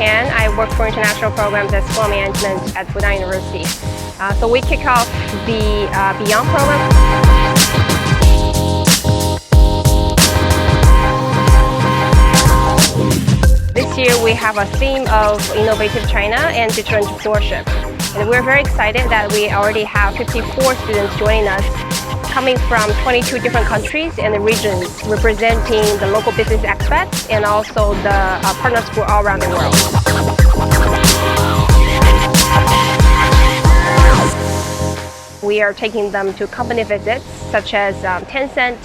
Japan. I work for international programs as school management at Fudan University. So we kick off the Beyond program. This year we have a theme of innovative China and digital entrepreneurship. And we're very excited that we already have 54 students joining us, coming from 22 different countries and regions, representing the local business expats and also the partner schools all around the world. We are taking them to company visits such as Tencent,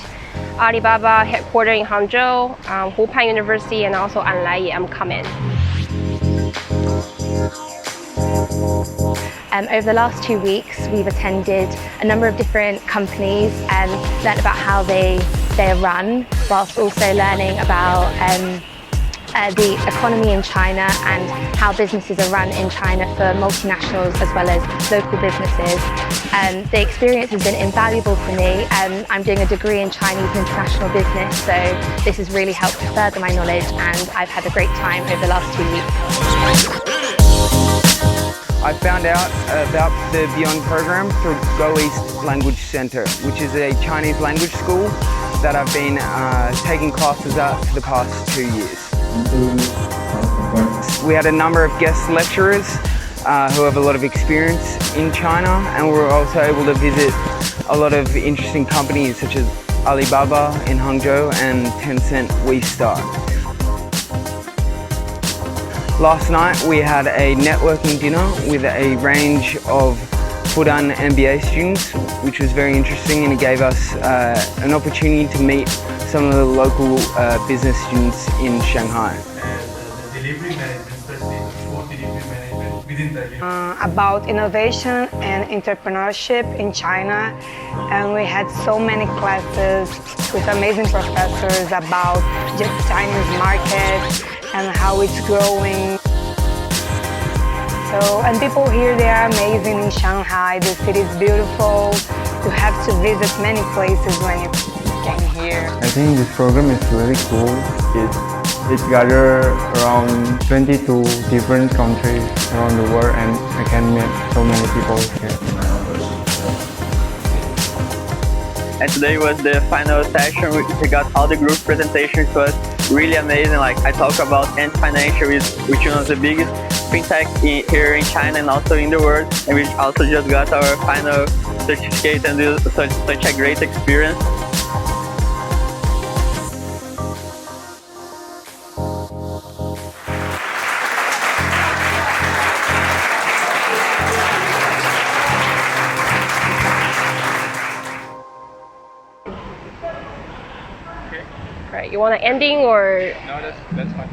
Alibaba headquartered in Hangzhou, Fudan University, and also Anlaiye coming. Over the last 2 weeks, we've attended a number of different companies and learned about how they are run, whilst also learning about the economy in China and how businesses are run in China for multinationals as well as local businesses. The experience has been invaluable for me. I'm doing a degree in Chinese international business, so this has really helped to further my knowledge, and I've had a great time over the last 2 weeks. I found out about the Beyond program through GoEast Language Center, which is a Chinese language school that I've been taking classes at for the past 2 years. We had a number of guest lecturers who have a lot of experience in China, and we were also able to visit a lot of interesting companies such as Alibaba in Hangzhou and Tencent GoEast. Last night we had a networking dinner with a range of Fudan MBA students, which was very interesting, and it gave us an opportunity to meet some of the local business students in Shanghai. Delivery management, especially food delivery management within the about innovation and entrepreneurship in China, and we had so many classes with amazing professors about just Chinese market and how it's growing. And people here, they are amazing in Shanghai. The city is beautiful. You have to visit many places when you came here. I think this program is really cool. It gathers around 22 different countries around the world, and I can meet so many people here. And today was the final session. We got all the group presentations. It was really amazing. Like, I talk about Ant Financial, which is one of the biggest fintech here in China and also in the world. And we also just got our final certificate, and it was such a great experience. Right, you want an ending or? No, that's fine.